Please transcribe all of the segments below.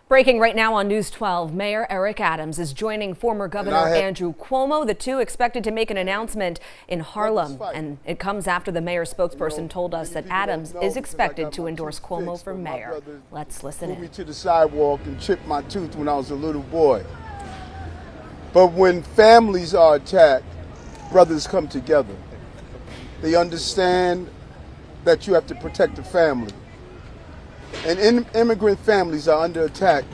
Breaking right now on News 12, Mayor Eric Adams is joining former Governor Andrew Cuomo. The two expected to make an announcement in Harlem, and it comes after the mayor's spokesperson told us that Adams is expected to endorse Cuomo for mayor. Let's listen in. Moved me to the sidewalk and chipped my tooth when I was a little boy. But when families are attacked, brothers come together. They understand that you have to protect the family. And immigrant families are under attack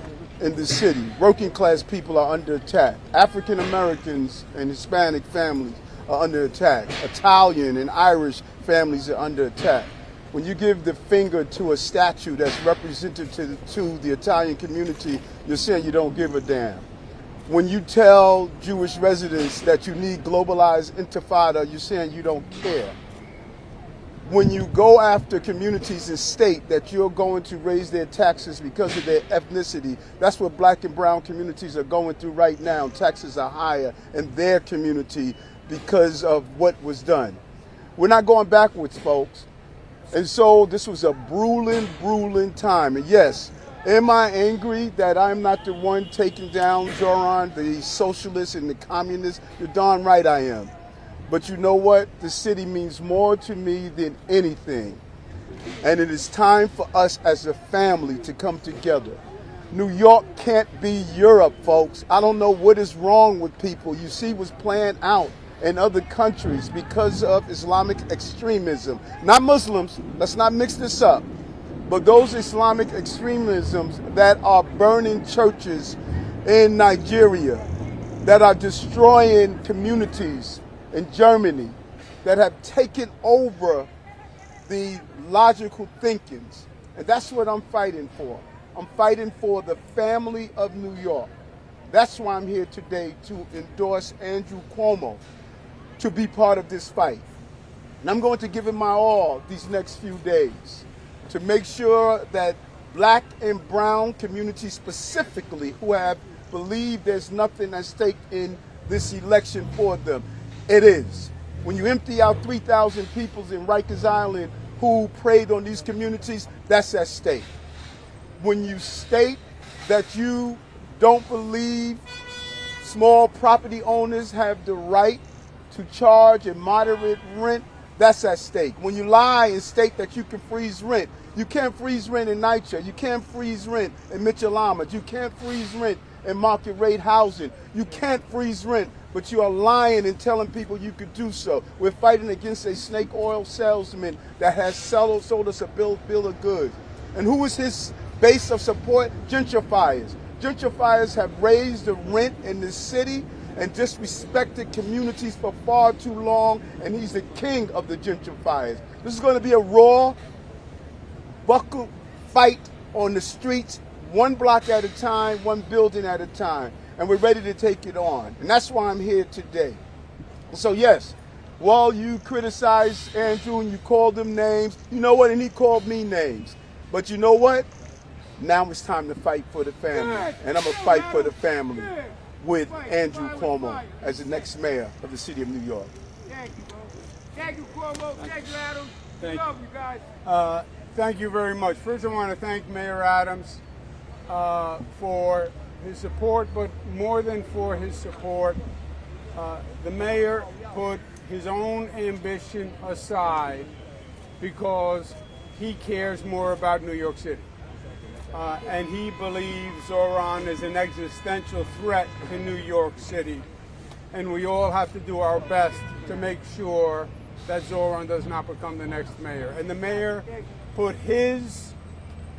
in the city. Working class people are under attack. African Americans and Hispanic families are under attack. Italian and Irish families are under attack. When you give the finger to a statue that's representative to the Italian community, you're saying you don't give a damn. When you tell Jewish residents that you need globalized intifada, you're saying you don't care. When you go after communities and state that you're going to raise their taxes because of their ethnicity, that's what black and brown communities are going through right now. Taxes are higher in their community because of what was done. We're not going backwards, folks. And so this was a grueling time. And yes, am I angry that I'm not the one taking down Zohran, the socialist and the communist? You're darn right I am. But you know what? The city means more to me than anything. And it is time for us as a family to come together. New York can't be Europe, folks. I don't know what is wrong with people. You see what's playing out in other countries because of Islamic extremism. Not Muslims. Let's not mix this up. But those Islamic extremisms that are burning churches in Nigeria, that are destroying communities in Germany, that have taken over the logical thinkings. And that's what I'm fighting for. I'm fighting for the family of New York. That's why I'm here today to endorse Andrew Cuomo to be part of this fight. And I'm going to give it my all these next few days to make sure that black and brown communities specifically who have believed there's nothing at stake in this election for them, it is. When you empty out 3,000 people in Rikers Island who preyed on these communities, that's at stake. When you state that you don't believe small property owners have the right to charge a moderate rent, that's at stake. When you lie and state that you can freeze rent, you can't freeze rent in NYCHA, you can't freeze rent in Mitchell-Lama, you can't freeze rent in market rate housing, you can't freeze rent, but you are lying and telling people you could do so. We're fighting against a snake oil salesman that has sold us a bill of goods. And who is his base of support? Gentrifiers. Gentrifiers have raised the rent in this city and disrespected communities for far too long, and he's the king of the gentrifiers. This is going to be a raw, buckle fight on the streets, one block at a time, one building at a time. And we're ready to take it on. And that's why I'm here today. So yes, while you criticize Andrew and you called him names, you know what? And he called me names. But you know what? Now it's time to fight for the family. And I'm going to fight for the family with Andrew Cuomo as the next mayor of the city of New York. Thank you, bro. Thank you, Cuomo. Thank you, Adams. Thank Love you guys. Thank you very much. First, I want to thank Mayor Adams for his support, but more than for his support, the mayor put his own ambition aside because he cares more about New York City. And he believes Zohran is an existential threat to New York City. And we all have to do our best to make sure that Zohran does not become the next mayor. And the mayor put his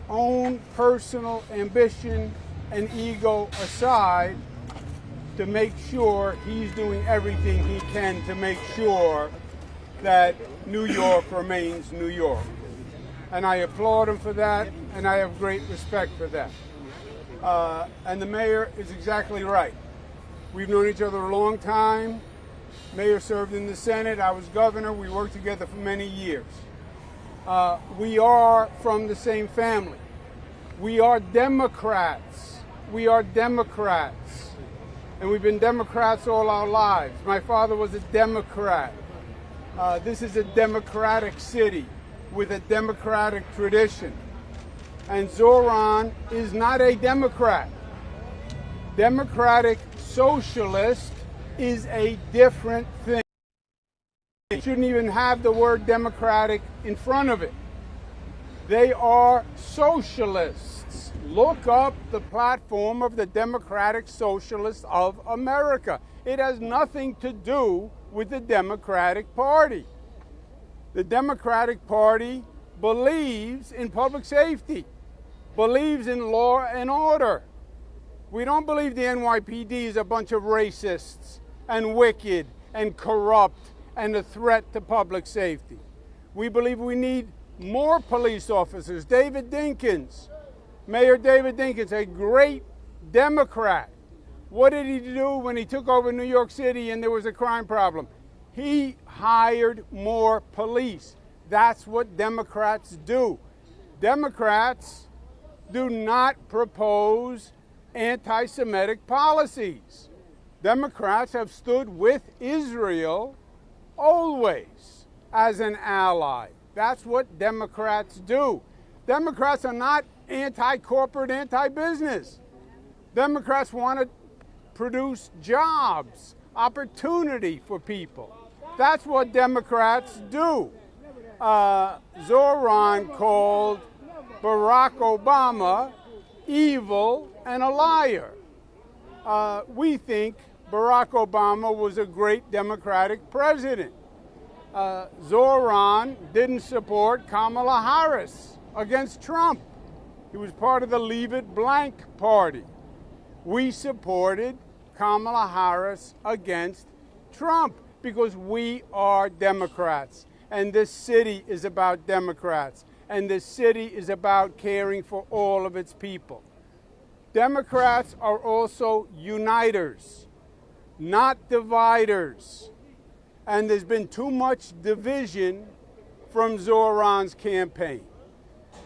own personal ambition and ego aside to make sure he's doing everything he can to make sure that New York remains New York. And I applaud him for that, and I have great respect for that. And the mayor is exactly right. We've known each other a long time. Mayor served in the Senate, I was governor, we worked together for many years. We are from the same family. We are Democrats. We are Democrats. And we've been Democrats all our lives. My father was a Democrat. This is a democratic city with a democratic tradition. And Zohran is not a Democrat. Democratic socialist is a different thing. It shouldn't even have the word democratic in front of it. They are socialists. Look up the platform of the Democratic Socialists of America. It has nothing to do with the Democratic Party. The Democratic Party believes in public safety, believes in law and order. We don't believe the NYPD is a bunch of racists and wicked and corrupt and a threat to public safety. We believe we need more police officers. David Dinkins, Mayor David Dinkins, a great Democrat. What did he do when he took over New York City and there was a crime problem? He hired more police. That's what Democrats do. Democrats do not propose anti-Semitic policies. Democrats have stood with Israel always as an ally. That's what Democrats do. Democrats are not anti-corporate, anti-business. Democrats want to produce jobs, opportunity for people. That's what Democrats do. Zohran called Barack Obama evil and a liar. We think Barack Obama was a great Democratic president. Zohran didn't support Kamala Harris against Trump. He was part of the Leave It Blank party. We supported Kamala Harris against Trump because we are Democrats. And this city is about Democrats. And this city is about caring for all of its people. Democrats are also uniters, not dividers. And there's been too much division from Zohran's campaign.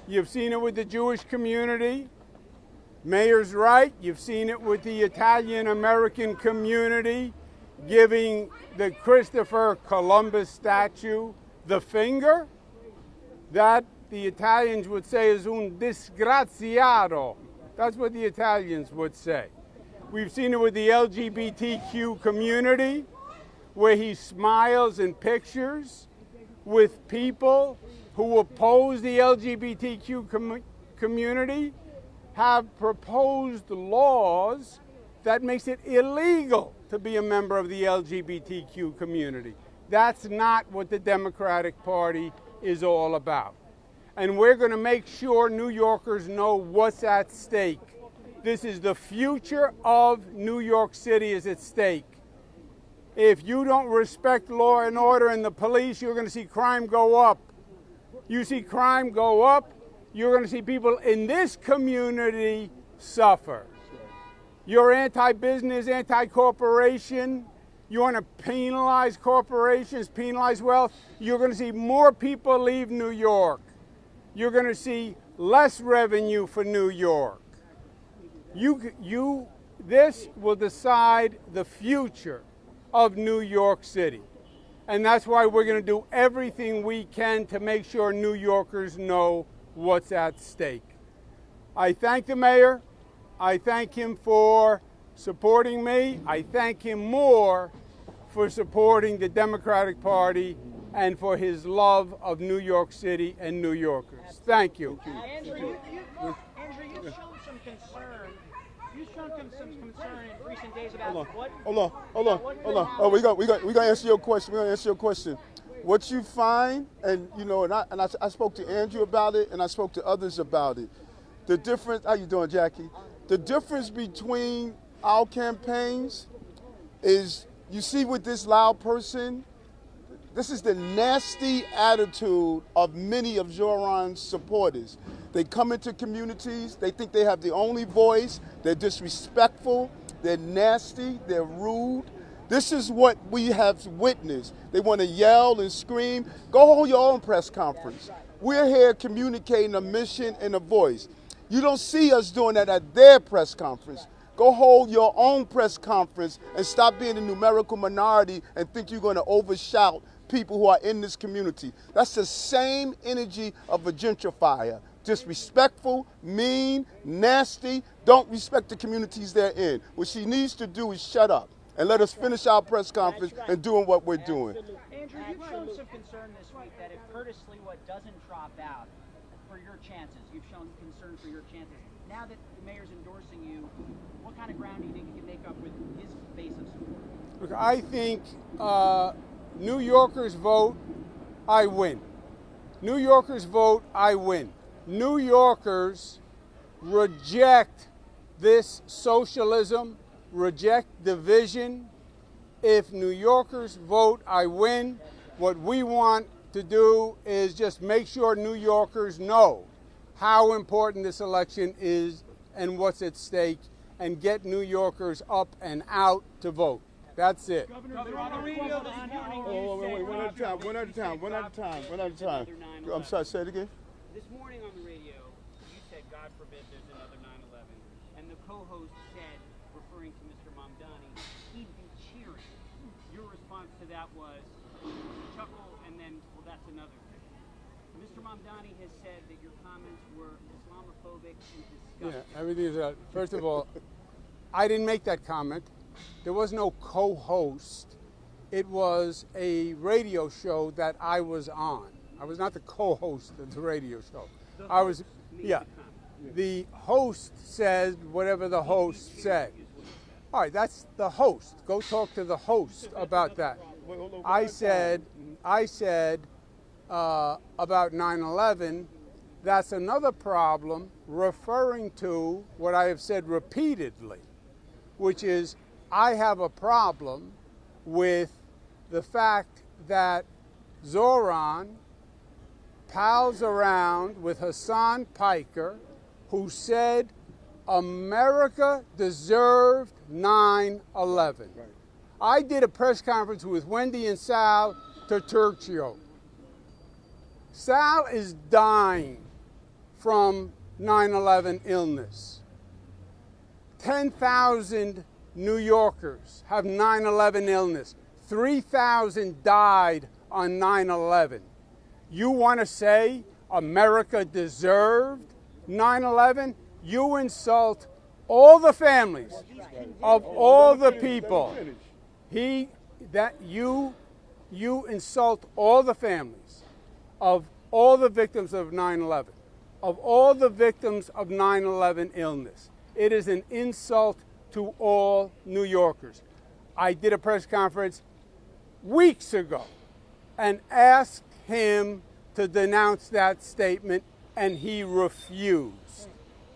You've seen it with the Jewish community. Mayor's right. You've seen it with the Italian-American community giving the Christopher Columbus statue the finger. That the Italians would say is un disgraziato. That's what the Italians would say. We've seen it with the LGBTQ community, where he smiles in pictures with people who oppose the LGBTQ community, have proposed laws that makes it illegal to be a member of the LGBTQ community. That's not what the Democratic Party is all about. And we're going to make sure New Yorkers know what's at stake. This is the future of New York City is at stake. If you don't respect law and order and the police, you're going to see crime go up. You see crime go up, you're going to see people in this community suffer. You're anti-business, anti-corporation. You want to penalize corporations, penalize wealth. You're going to see more people leave New York. You're going to see less revenue for New York. This will decide the future of New York City. And that's why we're going to do everything we can to make sure New Yorkers know what's at stake. I thank the mayor. I thank him for supporting me. I thank him more for supporting the Democratic Party and for his love of New York City and New Yorkers. Thank you. Andrew, you've shown some concern. You've shown some concern in recent days about Hold on. Oh, we got to answer your question. We're going to answer your question. What you find, and you know, and I spoke to Andrew about it, and I spoke to others about it. The difference. How you doing, Jackie? The difference between our campaigns is, you see, with this loud person, this is the nasty attitude of many of Zohran's supporters. They come into communities, they think they have the only voice, they're disrespectful, they're nasty, they're rude. This is what we have witnessed. They want to yell and scream. Go hold your own press conference. We're here communicating a mission and a voice. You don't see us doing that at their press conference. Go hold your own press conference and stop being a numerical minority and think you're going to overshout people who are in this community. That's the same energy of a gentrifier. disrespectful, mean, nasty, don't respect the communities they're in. What she needs to do is shut up and let us finish our press conference and doing what we're doing. Andrew, you've shown some concern this week that if Curtis Sliwa doesn't drop out for your chances, you've shown concern for your chances. Now that the mayor's endorsing you, what kind of ground do you think you can make up with his base of support? Look, I think New Yorkers vote, I win. New Yorkers vote, I win. New Yorkers reject this socialism, reject division. If New Yorkers vote, I win. What we want to do is just make sure New Yorkers know how important this election is and what's at stake, and get New Yorkers up and out to vote. That's it. Governor, on the radio this morning, Wait, one at a time. I'm sorry, say it again. This morning on the radio, you said, God forbid there's another 9/11. And the co-host said, referring to Mr. Mamdani, he'd be cheering. Your response to that was chuckle and then, well, that's another thing. Mr. Mamdani has said that your comments were Islamophobic and disgusting. Yeah, everything is out. First of all, I didn't make that comment. There was no co-host. It was a radio show that I was on. I was not the co-host of the radio show. I was, yeah. The host said whatever the host said. All right, that's the host. Go talk to the host about that. I said about 9/11, that's another problem, referring to what I have said repeatedly, which is I have a problem with the fact that Zohran pals around with Hassan Piker, who said America deserved 9/11. Right. I did a press conference with Wendy and Sal Turturcio. Sal is dying from 9/11 illness. 10,000 New Yorkers have 9/11 illness. 3,000 died on 9/11. You want to say America deserved 9/11? You insult all the families of all the people. You insult all the families of all the victims of 9/11, of all the victims of 9/11 illness. It is an insult to all New Yorkers. I did a press conference weeks ago and asked him to denounce that statement, and he refused.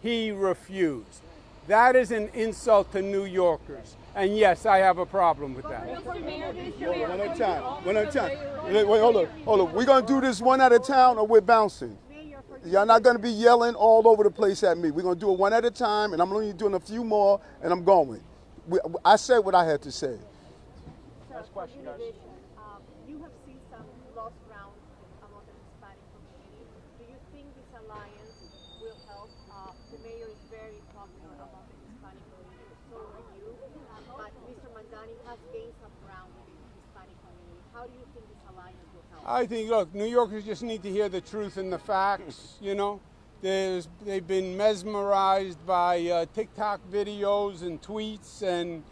He refused. That is an insult to New Yorkers. And yes, I have a problem with that. One at a time. Wait, hold on. We're going to do this one at a time or we're bouncing? Y'all not going to be yelling all over the place at me. We're going to do it one at a time, and I'm only doing a few more, and I'm going. I said what I had to say. Last question, guys. You have seen some lost ground among the Hispanic community. Do you think this alliance will help? The mayor is very popular among the Hispanic community, so are you. But Mr. Mamdani has gained some ground within the Hispanic community. How do you think this alliance will help? I think, look, New Yorkers just need to hear the truth and the facts, you know. They've been mesmerized by TikTok videos and tweets and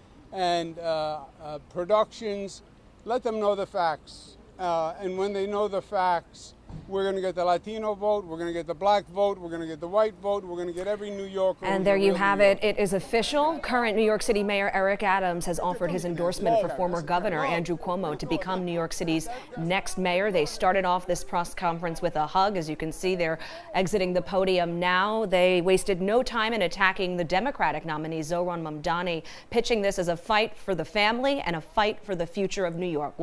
productions. Let them know the facts. And when they know the facts, we're going to get the Latino vote, we're going to get the black vote, we're going to get the white vote, we're going to get every New Yorker. And there you have it. It is official. Current New York City Mayor Eric Adams has offered his endorsement for former Governor Andrew Cuomo to become New York City's next mayor. They started off this press conference with a hug. As you can see, they're exiting the podium now. They wasted no time in attacking the Democratic nominee, Zohran Mamdani, pitching this as a fight for the family and a fight for the future of New York.